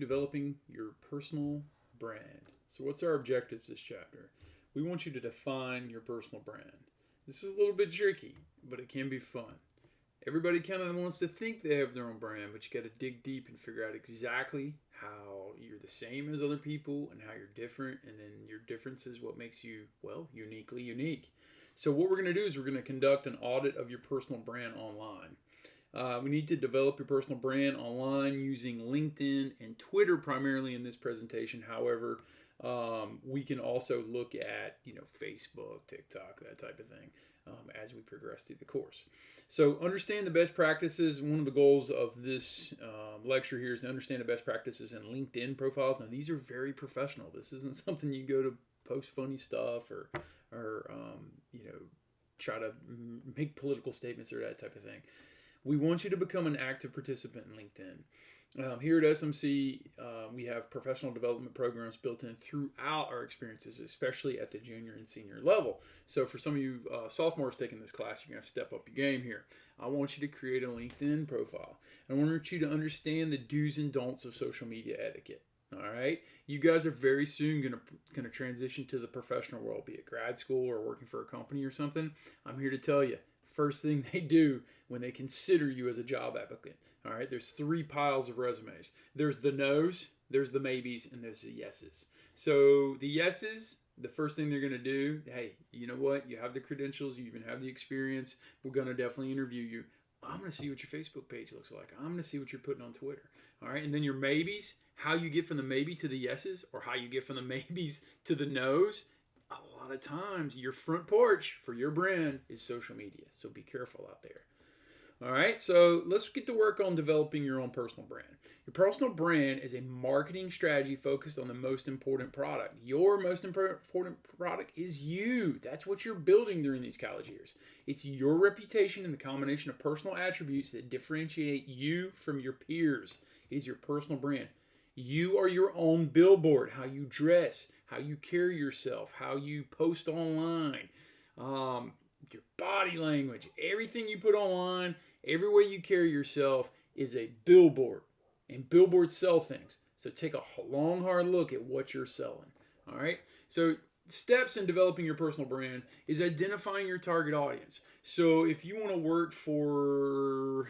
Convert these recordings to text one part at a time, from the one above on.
developing your personal brand. So, what's our objectives this chapter? We want you to define your personal brand. This is a little bit tricky, but it can be fun. Everybody kind of wants to think they have their own brand, but you got to dig deep and figure out exactly how you're the same as other people and how you're different, and then your difference is what makes you, well, uniquely unique. So what we're going to do is we're going to conduct an audit of your personal brand online. We need to develop your personal brand online using LinkedIn and Twitter primarily in this presentation. However, we can also look at, Facebook, TikTok, that type of thing as we progress through the course. So understand the best practices. One of the goals of this lecture here is to understand the best practices in LinkedIn profiles. Now, these are very professional. This isn't something you go to post funny stuff or try to make political statements or that type of thing. We want you to become an active participant in LinkedIn. Here at SMC, we have professional development programs built in throughout our experiences, especially at the junior and senior level. So for some of you sophomores taking this class, you're going to have to step up your game here. I want you to create a LinkedIn profile. I want you to understand the do's and don'ts of social media etiquette. All right, you guys are very soon going to transition to the professional world, be it grad school or working for a company or something. I'm here to tell you, first thing they do when they consider you as a job applicant. All right, there's 3 piles of resumes. There's the no's, there's the maybes, and there's the yeses. So the yeses, the first thing they're going to do, hey, you know what? You have the credentials, you even have the experience. We're going to definitely interview you. I'm going to see what your Facebook page looks like. I'm going to see what you're putting on Twitter. All right, and then your maybes, how you get from the maybe to the yeses, or how you get from the maybes to the no's. A lot of times, your front porch for your brand is social media. So be careful out there. All right, so let's get to work on developing your own personal brand. Your personal brand is a marketing strategy focused on the most important product. Your most important product is you. That's what you're building during these college years. It's your reputation and the combination of personal attributes that differentiate you from your peers. It is your personal brand. You are your own billboard. How you dress, how you carry yourself, how you post online, your body language, everything you put online, every way you carry yourself is a billboard. And billboards sell things. So take a long, hard look at what you're selling. All right? So steps in developing your personal brand is identifying your target audience. So if you want to work for,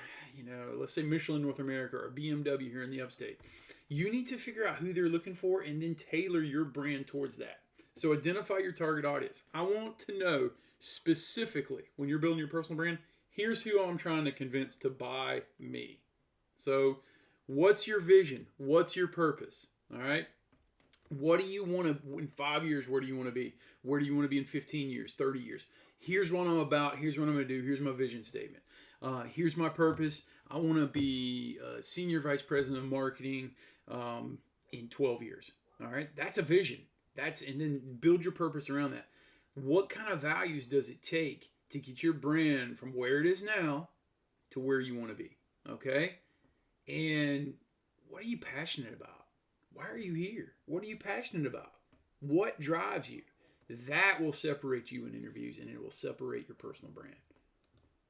let's say Michelin North America or BMW here in the upstate, you need to figure out who they're looking for and then tailor your brand towards that. So identify your target audience. I want to know specifically when you're building your personal brand, here's who I'm trying to convince to buy me. So what's your vision? What's your purpose? All right. What do you want to, in 5 years, where do you want to be? Where do you want to be in 15 years, 30 years? Here's what I'm about. Here's what I'm going to do. Here's my vision statement. Here's my purpose. I want to be senior vice president of marketing in 12 years. All right. That's a vision. And then build your purpose around that. What kind of values does it take to get your brand from where it is now to where you want to be? Okay. And what are you passionate about? Why are you here? What are you passionate about? What drives you? That will separate you in interviews, and it will separate your personal brand.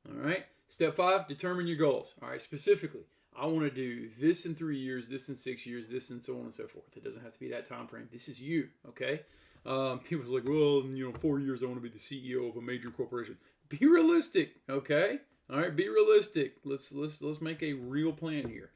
All right. Step 5, determine your goals. All right. Specifically, I want to do this in 3 years, this in 6 years, this and so on and so forth. It doesn't have to be that time frame. This is you. Okay. People's like, well, in 4 years, I want to be the CEO of a major corporation. Be realistic. Okay. All right. Be realistic. Let's make a real plan here.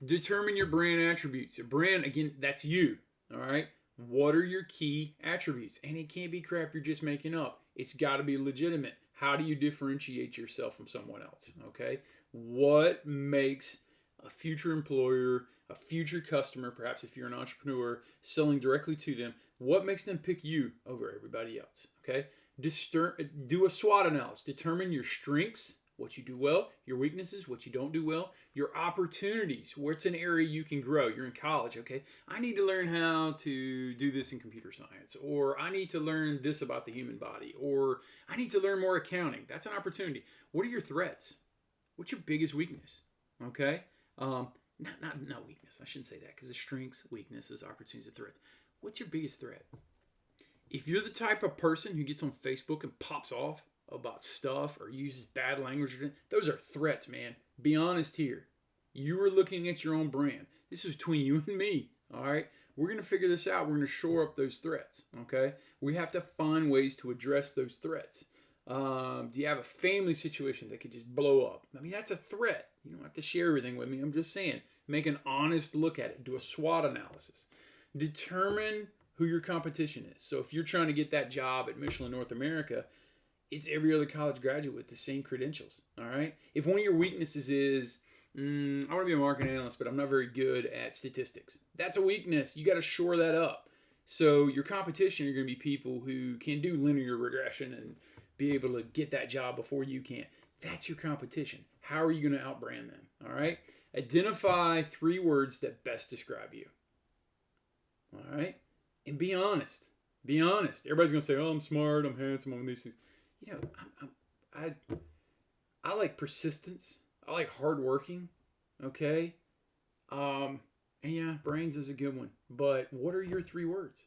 Determine your brand attributes. Your brand, again, that's you. All right. What are your key attributes? And it can't be crap you're just making up. It's got to be legitimate. How do you differentiate yourself from someone else? Okay. What makes a future employer, a future customer, perhaps if you're an entrepreneur selling directly to them, what makes them pick you over everybody else? Okay. Do a SWOT analysis. Determine your strengths, what you do well, your weaknesses, what you don't do well, your opportunities, what's an area you can grow. You're in college, okay? I need to learn how to do this in computer science, or I need to learn this about the human body, or I need to learn more accounting. That's an opportunity. What are your threats? What's your biggest weakness? Okay? Not weakness. I shouldn't say that because the strengths, weaknesses, opportunities, and threats. What's your biggest threat? If you're the type of person who gets on Facebook and pops off about stuff or uses bad language, those are threats, man. Be honest here. You are looking at your own brand. This is between you and me. All right. We're going to figure this out. We're going to shore up those threats. Okay. We have to find ways to address those threats. Do you have a family situation that could just blow up? I mean, that's a threat. You don't have to share everything with me. I'm just saying, make an honest look at it. Do a SWOT analysis. Determine who your competition is. So if you're trying to get that job at Michelin North America, it's every other college graduate with the same credentials. All right. If one of your weaknesses is, I want to be a marketing analyst, but I'm not very good at statistics. That's a weakness. You got to shore that up. So your competition are going to be people who can do linear regression and be able to get that job before you can. That's your competition. How are you going to outbrand them? All right. Identify 3 words that best describe you. All right. And be honest. Be honest. Everybody's going to say, oh, I'm smart, I'm handsome, I'm these things. You know, I like persistence. I like hardworking, okay? And yeah, brains is a good one. But what are your 3 words?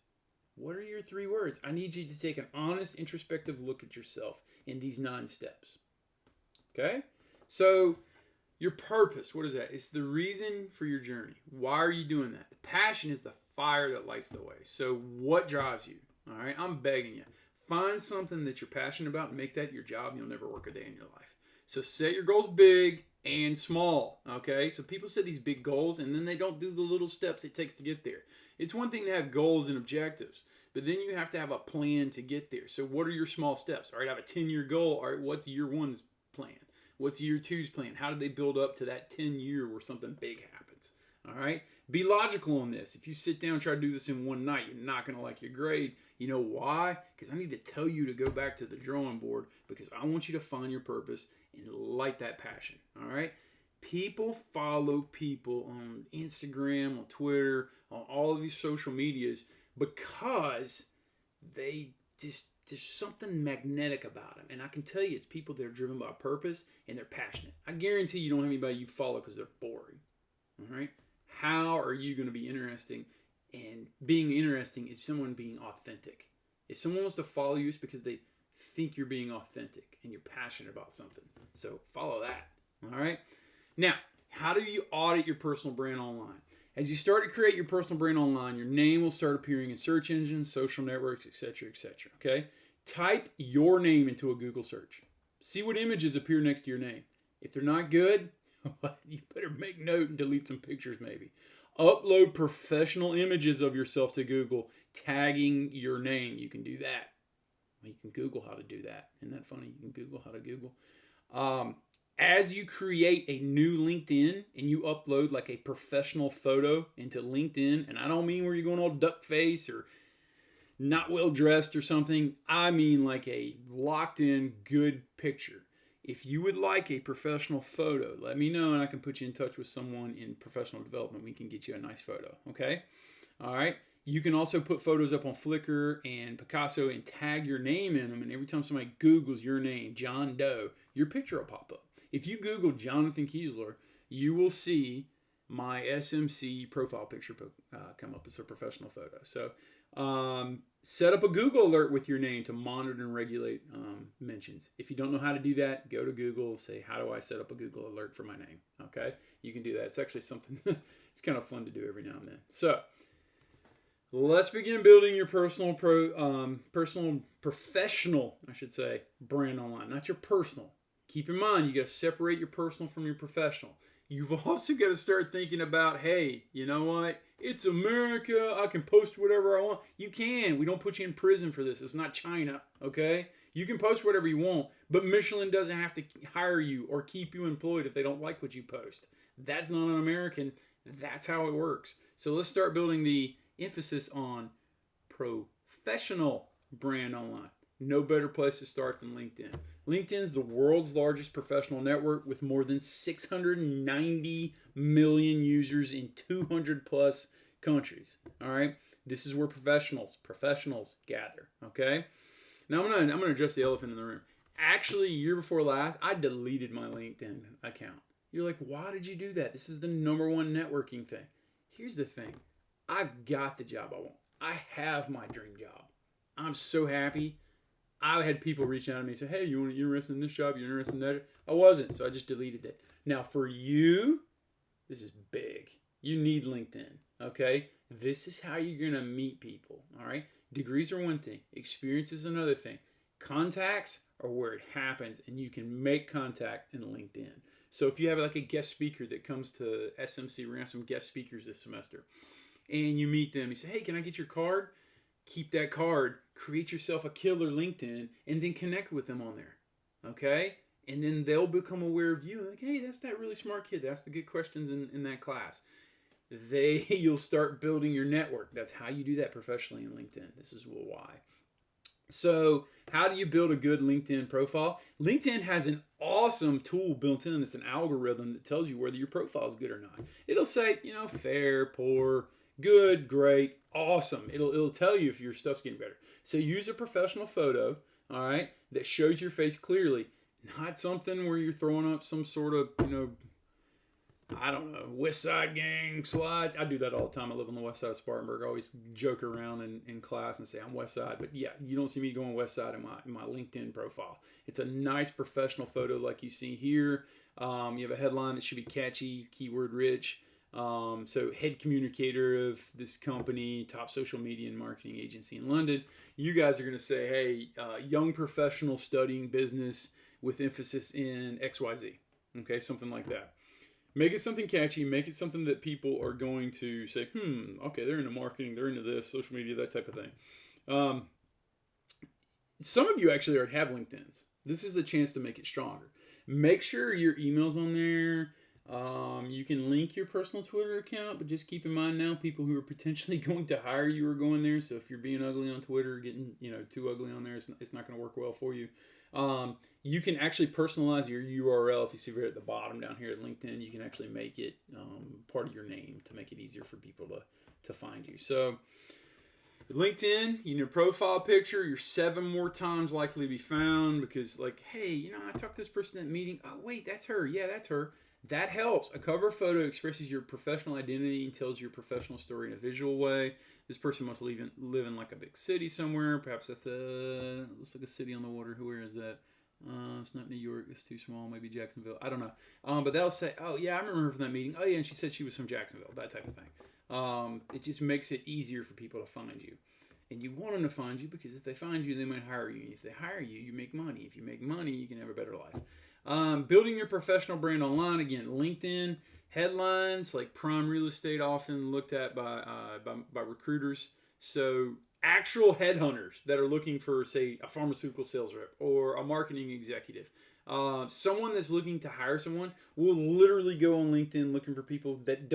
What are your 3 words? I need you to take an honest, introspective look at yourself in these 9 steps. Okay? So, your purpose, what is that? It's the reason for your journey. Why are you doing that? Passion is the fire that lights the way. So, what drives you? All right? I'm begging you. Find something that you're passionate about and make that your job, and you'll never work a day in your life. So set your goals big and small, okay? So people set these big goals, and then they don't do the little steps it takes to get there. It's one thing to have goals and objectives, but then you have to have a plan to get there. So what are your small steps? All right, I have a 10-year goal. All right, what's year 1's plan? What's year 2's plan? How do they build up to that 10-year where something big happens? All right? Be logical on this. If you sit down and try to do this in one night, you're not going to like your grade. You know why? Because I need to tell you to go back to the drawing board because I want you to find your purpose and light that passion. All right? People follow people on Instagram, on Twitter, on all of these social medias because they just, there's something magnetic about them. And I can tell you it's people that are driven by purpose and they're passionate. I guarantee you don't have anybody you follow because they're boring. All right? How are you going to be interesting? And being interesting is someone being authentic. If someone wants to follow you, it's because they think you're being authentic and you're passionate about something. So follow that. All right? Now, how do you audit your personal brand online? As you start to create your personal brand online, your name will start appearing in search engines, social networks, etc., etc. Okay? Type your name into a Google search. See what images appear next to your name. If they're not good, you better make note and delete some pictures maybe. Upload professional images of yourself to Google, tagging your name. You can do that. You can Google how to do that. Isn't that funny? You can Google how to Google. As you create a new LinkedIn and you upload like a professional photo into LinkedIn, and I don't mean where you're going all duck face or not well dressed or something. I mean like a locked in good picture. If you would like a professional photo, let me know and I can put you in touch with someone in professional development. We can get you a nice photo, okay? All right. You can also put photos up on Flickr and Picasso and tag your name in them. And every time somebody Googles your name, John Doe, your picture will pop up. If you Google Jonathan Kiesler, you will see my SMC profile picture come up as a professional photo. So set up a Google alert with your name to monitor and regulate mentions. If you don't know how to do that, go to Google, say, how do I set up a Google alert for my name? Okay, you can do that. It's actually something it's kind of fun to do every now and then. So let's begin building your professional, I should say, brand online, not your personal. Keep in mind, you got to separate your personal from your professional. You've also got to start thinking about, hey, you know what? It's America. I can post whatever I want. You can. We don't put you in prison for this. It's not China, okay? You can post whatever you want, but Michelin doesn't have to hire you or keep you employed if they don't like what you post. That's not an American. That's how it works. So let's start building the emphasis on professional brand online. No better place to start than LinkedIn. LinkedIn is the world's largest professional network with more than 690 million users in 200 plus countries. All right, this is where professionals gather. Okay, now I'm gonna address the elephant in the room. Actually, year before last, I deleted my LinkedIn account. You're like, why did you do that? This is the #1 networking thing. Here's the thing. I've got the job I want. I have my dream job. I'm so happy. I had people reach out to me and say, hey, you're interested in this job? You're interested in that? I wasn't, so I just deleted it. Now, for you, this is big. You need LinkedIn, okay? This is how you're going to meet people, all right? Degrees are one thing. Experience is another thing. Contacts are where it happens, and you can make contact in LinkedIn. So if you have like a guest speaker that comes to SMC, we're going to have some guest speakers this semester, and you meet them, you say, hey, can I get your card? Keep that card, create yourself a killer LinkedIn, and then connect with them on there, okay? And then they'll become aware of you. Like, hey, that's that really smart kid. That's the good questions in that class. You'll start building your network. That's how you do that professionally in LinkedIn. This is why. So how do you build a good LinkedIn profile? LinkedIn has an awesome tool built in. It's an algorithm that tells you whether your profile is good or not. It'll say, fair, poor, good, great, awesome. It'll tell you if your stuff's getting better. So use a professional photo, all right, that shows your face clearly. Not something where you're throwing up some sort of, I don't know, West Side Gang slide. I do that all the time. I live on the west side of Spartanburg. I always joke around in class and say I'm West Side. But yeah, you don't see me going West Side in my LinkedIn profile. It's a nice professional photo like you see here. You have a headline that should be catchy, keyword rich. So head communicator of this company, top social media and marketing agency in London. You guys are going to say, hey, young professional studying business with emphasis in XYZ. Okay, something like that. Make it something catchy. Make it something that people are going to say, okay, they're into marketing, they're into this, social media, that type of thing. Some of you actually already have LinkedIn's. This is a chance to make it stronger. Make sure your email's on there. You can link your personal Twitter account, but just keep in mind now, people who are potentially going to hire you are going there. So if you're being ugly on Twitter, getting too ugly on there, it's not going to work well for you. You can actually personalize your URL. If you see right at the bottom down here at LinkedIn, you can actually make it part of your name to make it easier for people to find you. So LinkedIn, your profile picture, you're 7 more times likely to be found because hey, I talked to this person at that meeting. Oh, wait, that's her. Yeah, that's her. That helps. A cover photo expresses your professional identity and tells your professional story in a visual way. This person must live in like a big city somewhere. Perhaps looks like a city on the water. Where is that? It's not New York. It's too small. Maybe Jacksonville. I don't know. But they'll say, oh, yeah, I remember her from that meeting. Oh, yeah, and she said she was from Jacksonville. That type of thing. It just makes it easier for people to find you. And you want them to find you because if they find you, they might hire you. If they hire you, you make money. If you make money, you can have a better life. Building your professional brand online. Again, LinkedIn headlines like prime real estate often looked at by recruiters. So actual headhunters that are looking for, say, a pharmaceutical sales rep or a marketing executive. Someone that's looking to hire someone will literally go on LinkedIn looking for people that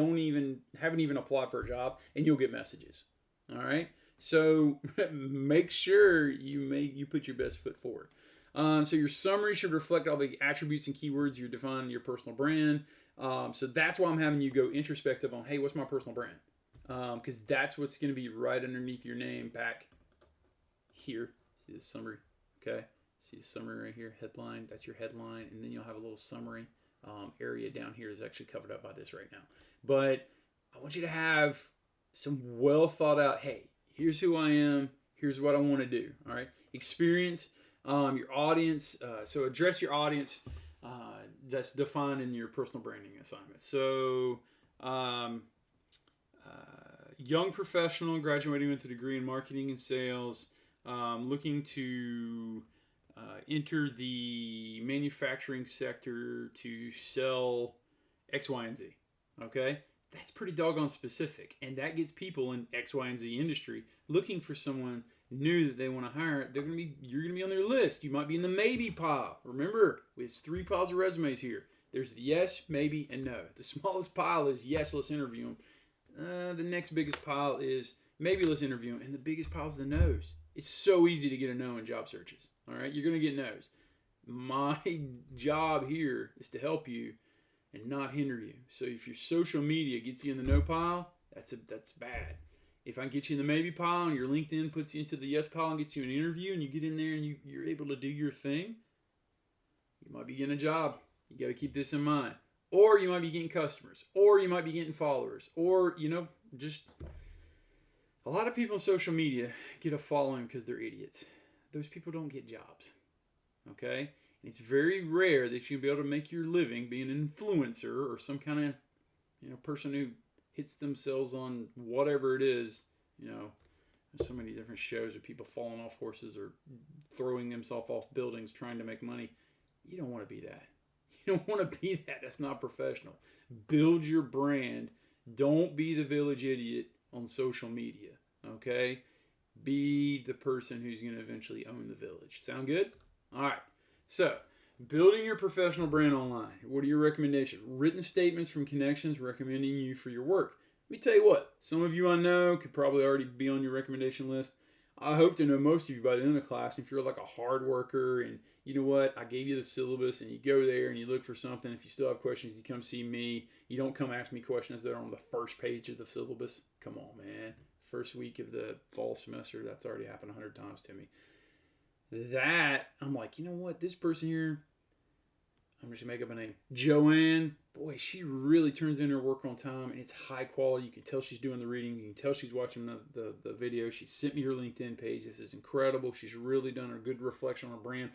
haven't even applied for a job, and you'll get messages. All right. So make sure you put your best foot forward. So your summary should reflect all the attributes and keywords you're defining in your personal brand. So that's why I'm having you go introspective on, hey, what's my personal brand? Because that's what's going to be right underneath your name back here. See this summary? Okay. See the summary right here, headline. That's your headline. And then you'll have a little summary area down here is actually covered up by this right now. But I want you to have some well thought out, hey, here's who I am. Here's what I want to do. All right. Experience. Your audience, so address your audience that's defined in your personal branding assignment. So, young professional graduating with a degree in marketing and sales, looking to enter the manufacturing sector to sell X, Y, and Z. Okay? That's pretty doggone specific, and that gets people in X, Y, and Z industry looking for someone new that they want to hire. You're gonna be on their list. You might be in the maybe pile. Remember, there's 3 piles of resumes here. There's the yes, maybe, and no. The smallest pile is yes, let's interview them. The next biggest pile is maybe let's interview them, and the biggest pile is the no's. It's so easy to get a no in job searches. All right, you're gonna get no's. My job here is to help you and not hinder you. So if your social media gets you in the no pile, that's bad. If I can get you in the maybe pile and your LinkedIn puts you into the yes pile and gets you an interview and you get in there and you're able to do your thing, you might be getting a job. You got to keep this in mind. Or you might be getting customers. Or you might be getting followers. Or, just a lot of people on social media get a following because they're idiots. Those people don't get jobs. Okay? And it's very rare that you'll be able to make your living being an influencer or some kind of, person who hits themselves on whatever it is, you know, there's so many different shows of people falling off horses or throwing themselves off buildings trying to make money. You don't want to be that. You don't want to be that. That's not professional. Build your brand. Don't be the village idiot on social media. Okay? Be the person who's going to eventually own the village. Sound good? All right. So, building your professional brand online. What are your recommendations? Written statements from connections recommending you for your work. Let me tell you what. Some of you I know could probably already be on your recommendation list. I hope to know most of you by the end of the class. If you're like a hard worker and you know what, I gave you the syllabus and you go there and you look for something. If you still have questions, you come see me. You don't come ask me questions that are on the first page of the syllabus. Come on, man. First week of the fall semester, that's already happened 100 times to me. That, I'm like, you know what, this person here, I'm just going to make up a name. Joanne, boy, she really turns in her work on time, and it's high quality. You can tell she's doing the reading. You can tell she's watching the video. She sent me her LinkedIn page. This is incredible. She's really done a good reflection on her brand.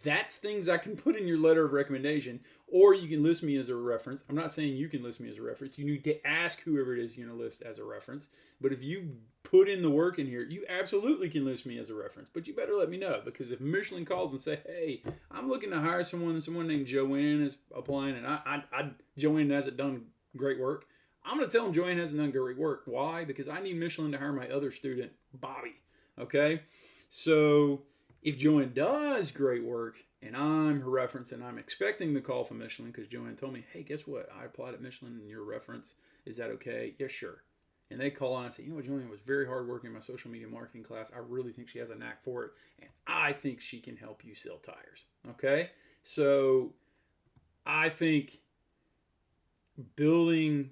That's things I can put in your letter of recommendation, or you can list me as a reference. I'm not saying you can list me as a reference. You need to ask whoever it is you're going to list as a reference. But if you put in the work in here, you absolutely can list me as a reference. But you better let me know, because if Michelin calls and say, hey, I'm looking to hire someone named Joanne is applying, and Joanne hasn't done great work, I'm going to tell them Joanne hasn't done great work. Why? Because I need Michelin to hire my other student, Bobby. Okay? So if Joanne does great work and I'm her reference and I'm expecting the call from Michelin because Joanne told me, hey, guess what? I applied at Michelin and your reference. Is that okay? Yeah, sure. And they call on and say, you know what, Joanne was very hard working in my social media marketing class. I really think she has a knack for it. And I think she can help you sell tires. Okay? So I think building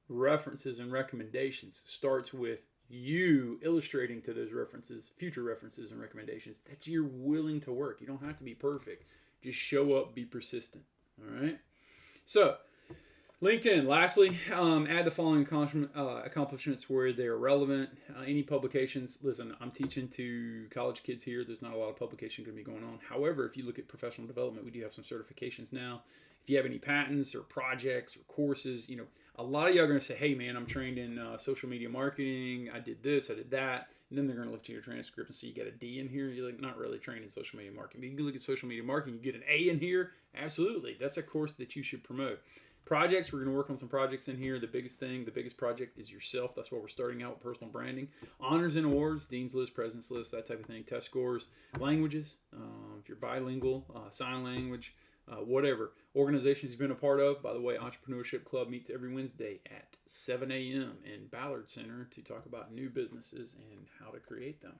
references and recommendations starts with you illustrating to those references, future references and recommendations, that you're willing to work. You don't have to be perfect. Just show up, be persistent. All right? So, LinkedIn. Lastly, add the following accomplishments where they're relevant. Any publications. Listen, I'm teaching to college kids here. There's not a lot of publication going to be going on. However, if you look at professional development, we do have some certifications now. If you have any patents or projects or courses, you know, a lot of y'all are going to say, hey, man, I'm trained in social media marketing. I did this, I did that. And then they're going to look at your transcript and see you got a D in here. You're like, not really trained in social media marketing. But you can look at social media marketing, you get an A in here. Absolutely. That's a course that you should promote. Projects, we're going to work on some projects in here. The biggest project is yourself. That's what we're starting out with, personal branding. Honors and awards, Dean's List, President's List, that type of thing. Test scores, languages, if you're bilingual, sign language, whatever. Organizations you've been a part of. By the way, Entrepreneurship Club meets every Wednesday at 7 a.m. in Ballard Center to talk about new businesses and how to create them.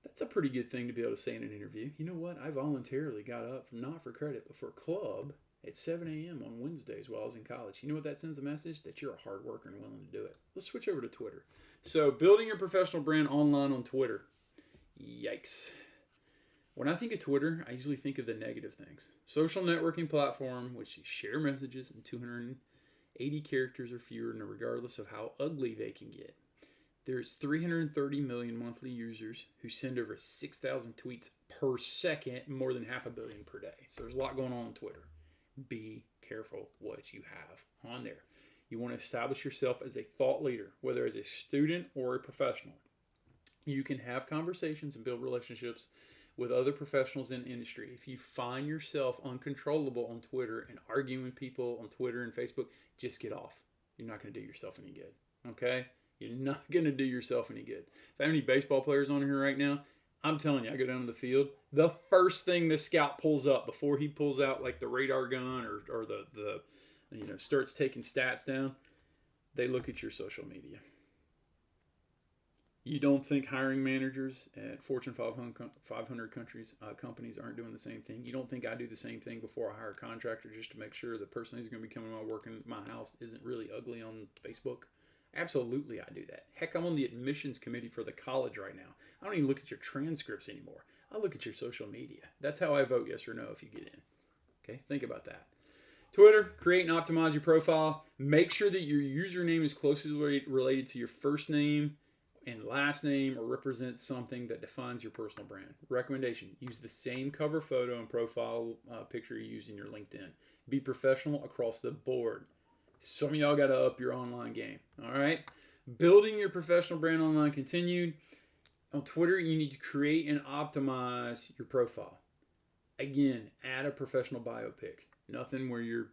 That's a pretty good thing to be able to say in an interview. You know what? I voluntarily got up, not for credit, but for a club at 7 a.m. on Wednesdays while I was in college. You know what that sends a message? That you're a hard worker and willing to do it. Let's switch over to Twitter. So, building your professional brand online on Twitter. Yikes. When I think of Twitter, I usually think of the negative things. Social networking platform, which you share messages in 280 characters or fewer, regardless of how ugly they can get. There's 330 million monthly users who send over 6,000 tweets per second, more than 500 million per day. So there's a lot going on Twitter. Be careful what you have on there. You want to establish yourself as a thought leader, whether as a student or a professional. You can have conversations and build relationships with other professionals in the industry. If you find yourself uncontrollable on Twitter and arguing with people on Twitter and Facebook, just get off. You're not going to do yourself any good. Okay? You're not going to do yourself any good. If I have any baseball players on here right now, I'm telling you, I go down to the field, the first thing the scout pulls up before he pulls out like the radar gun or the starts taking stats down, they look at your social media. You don't think hiring managers at Fortune 500 companies aren't doing the same thing? You don't think I do the same thing before I hire a contractor just to make sure the person who's going to be coming to work in my house isn't really ugly on Facebook? Absolutely, I do that. Heck, I'm on the admissions committee for the college right now. I don't even look at your transcripts anymore. I look at your social media. That's how I vote yes or no if you get in. Okay, think about that. Twitter, create and optimize your profile. Make sure that your username is closely related to your first name and last name or represents something that defines your personal brand. Recommendation, use the same cover photo and profile picture you use in your LinkedIn. Be professional across the board. Some of y'all got to up your online game. All right. Building your professional brand online continued. On Twitter, you need to create and optimize your profile. Again, add a professional bio pic. Nothing where you're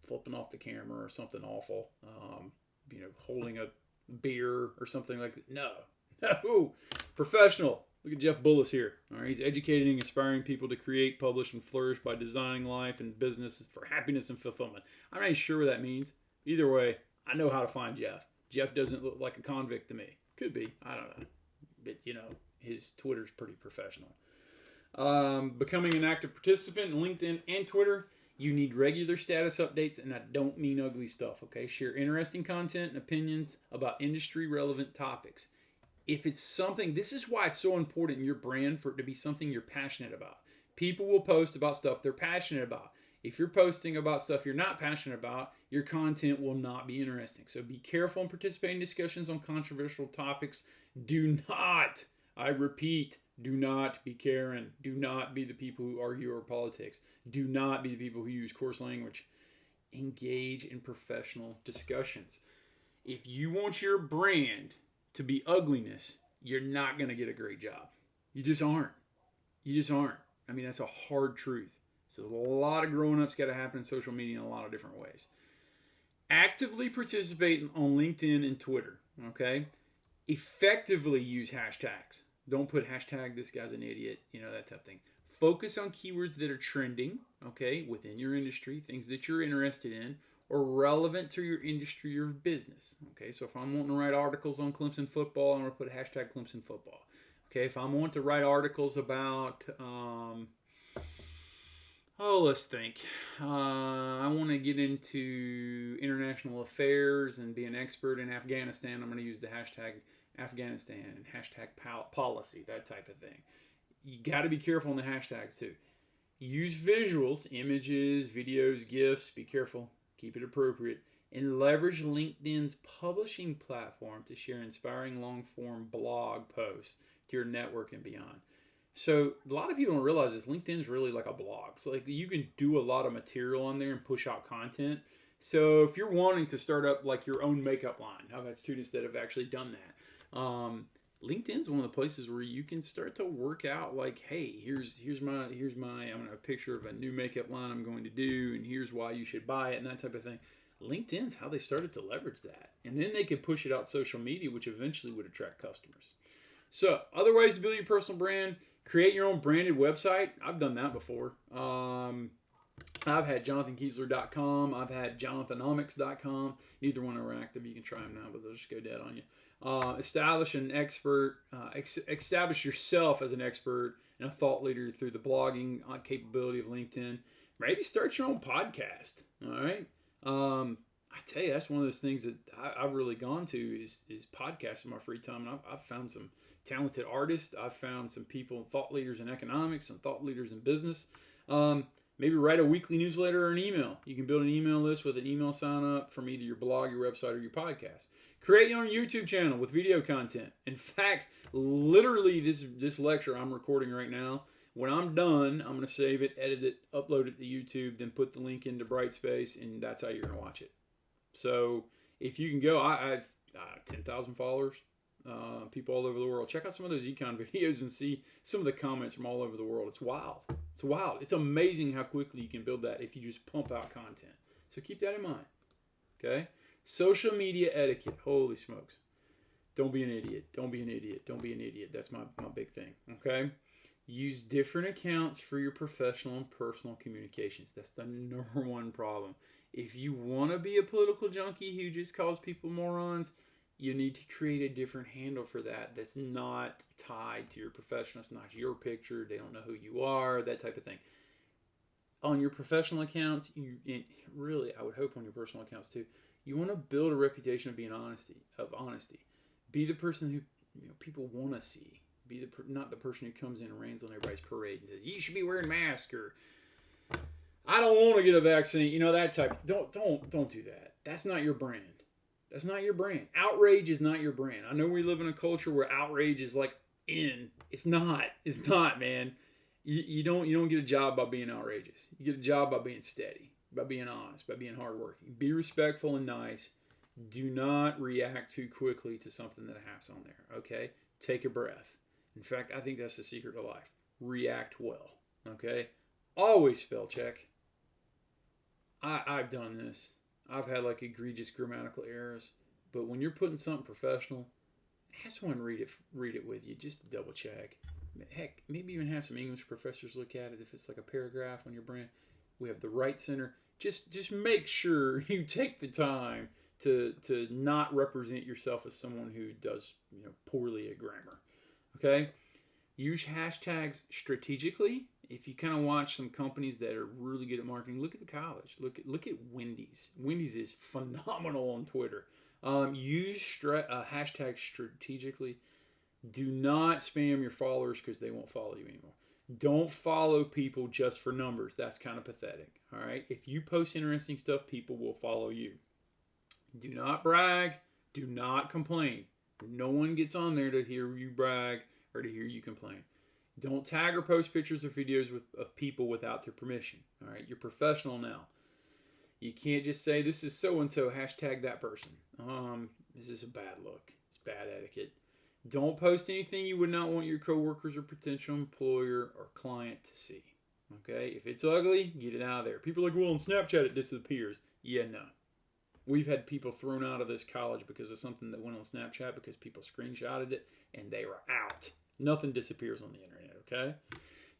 flipping off the camera or something awful. Holding a beer or something like that. No. Professional. Look at Jeff Bullis here. All right, he's educating and inspiring people to create, publish, and flourish by designing life and business for happiness and fulfillment. I'm not even sure what that means. Either way, I know how to find Jeff. Jeff doesn't look like a convict to me. Could be. I don't know. But, his Twitter's pretty professional. Becoming an active participant in LinkedIn and Twitter, you need regular status updates, and I don't mean ugly stuff, okay? Share interesting content and opinions about industry-relevant topics. If it's something, this is why it's so important in your brand for it to be something you're passionate about. People will post about stuff they're passionate about. If you're posting about stuff you're not passionate about, your content will not be interesting. So be careful and participate in discussions on controversial topics. Do not, I repeat, do not be Karen. Do not be the people who argue over politics. Do not be the people who use coarse language. Engage in professional discussions. If you want your brand to be ugliness, you're not going to get a great job. You just aren't. I mean, that's a hard truth. So a lot of growing up's got to happen in social media in a lot of different ways. Actively participate on LinkedIn and Twitter, okay? Effectively use hashtags. Don't put hashtag this guy's an idiot, that type of thing. Focus on keywords that are trending, okay, within your industry, things that you're interested in, or relevant to your industry or business. Okay, so if I'm wanting to write articles on Clemson football, I'm going to put hashtag Clemson football. Okay, if I'm wanting to write articles about, let's think. I want to get into international affairs and be an expert in Afghanistan. I'm going to use the hashtag Afghanistan and hashtag policy, that type of thing. You got to be careful on the hashtags too. Use visuals, images, videos, GIFs. Be careful. Keep it appropriate. And leverage LinkedIn's publishing platform to share inspiring long-form blog posts to your network and beyond. So a lot of people don't realize this. LinkedIn's really like a blog. So like you can do a lot of material on there and push out content. So if you're wanting to start up like your own makeup line, I've had students that have actually done that. LinkedIn's one of the places where you can start to work out like, hey, here's my I'm gonna have a picture of a new makeup line I'm going to do, and here's why you should buy it and that type of thing. LinkedIn's how they started to leverage that. And then they could push it out social media, which eventually would attract customers. So other ways to build your personal brand, create your own branded website. I've done that before. I've had jonathankiesler.com. I've had jonathanomics.com. Neither one are active. You can try them now, but they'll just go dead on you. Establish yourself as an expert and a thought leader through the blogging capability of LinkedIn. Maybe start your own podcast. All right. I tell you, that's one of those things that I've really gone to is podcasts in my free time. And I've found some talented artists. I've found some people, thought leaders in economics, some thought leaders in business. Maybe write a weekly newsletter or an email. You can build an email list with an email sign up from either your blog, your website, or your podcast. Create your own YouTube channel with video content. In fact, literally this lecture I'm recording right now, when I'm done, I'm going to save it, edit it, upload it to YouTube, then put the link into Brightspace, and that's how you're going to watch it. So if you can go, I have 10,000 followers, people all over the world. Check out some of those econ videos and see some of the comments from all over the world. It's wild. It's wild. It's amazing how quickly you can build that if you just pump out content. So keep that in mind. Okay? Social media etiquette. Holy smokes. Don't be an idiot. Don't be an idiot. Don't be an idiot. That's my big thing. Okay? Use different accounts for your professional and personal communications. That's the number one problem. If you want to be a political junkie who just calls people morons, you need to create a different handle for that that's not tied to your profession. It's not your picture. They don't know who you are, that type of thing. On your professional accounts, really, I would hope on your personal accounts too, you want to build a reputation of being honesty. Be the person who people want to see. Be not the person who comes in and rains on everybody's parade and says, you should be wearing masks, or I don't want to get a vaccine, that type. Don't do that. That's not your brand. That's not your brand. Outrage is not your brand. I know we live in a culture where outrage is like in. It's not. It's not, man. You don't get a job by being outrageous. You get a job by being steady. by being honest, by being hardworking. Be respectful and nice. Do not react too quickly to something that happens on there, okay? Take a breath. In fact, I think that's the secret to life. React well, okay? Always spell check. I've done this. I've had like egregious grammatical errors, but when you're putting something professional, have someone read it with you just to double check. Heck, maybe even have some English professors look at it if it's like a paragraph on your brand. We have the right center. Just make sure you take the time to not represent yourself as someone who does poorly at grammar. Okay? Use hashtags strategically. If you kind of watch some companies that are really good at marketing, look at the college. Look at Wendy's. Wendy's is phenomenal on Twitter. Use hashtags strategically. Do not spam your followers because they won't follow you anymore. Don't follow people just for numbers. That's kind of pathetic. All right. If you post interesting stuff, people will follow you. Do not brag. Do not complain. No one gets on there to hear you brag or to hear you complain. Don't tag or post pictures or videos of people without their permission. All right. You're professional now. You can't just say, this is so-and-so, hashtag that person. This is a bad look. It's bad etiquette. Don't post anything you would not want your coworkers or potential employer or client to see. Okay? If it's ugly, get it out of there. People are like, well, on Snapchat it disappears. Yeah, no. We've had people thrown out of this college because of something that went on Snapchat because people screenshotted it and they were out. Nothing disappears on the internet, okay?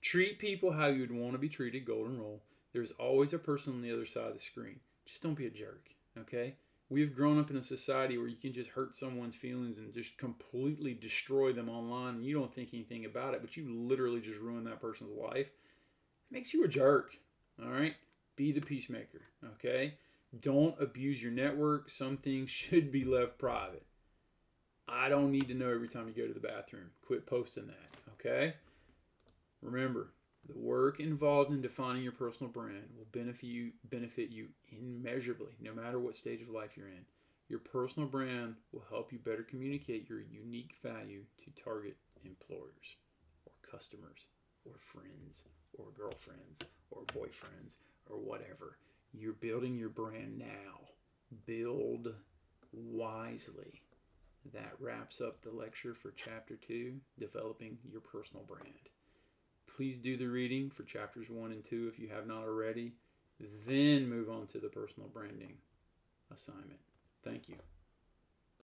Treat people how you'd want to be treated, golden rule. There's always a person on the other side of the screen. Just don't be a jerk, okay? We've grown up in a society where you can just hurt someone's feelings and just completely destroy them online and you don't think anything about it, but you literally just ruin that person's life. It makes you a jerk, all right? Be the peacemaker, okay? Don't abuse your network. Some things should be left private. I don't need to know every time you go to the bathroom. Quit posting that, okay? Remember, the work involved in defining your personal brand will benefit you immeasurably, no matter what stage of life you're in. Your personal brand will help you better communicate your unique value to target employers or customers or friends or girlfriends or boyfriends or whatever. You're building your brand now. Build wisely. That wraps up the lecture for Chapter 2, Developing Your Personal Brand. Please do the reading for Chapters 1 and 2 if you have not already. Then move on to the personal branding assignment. Thank you.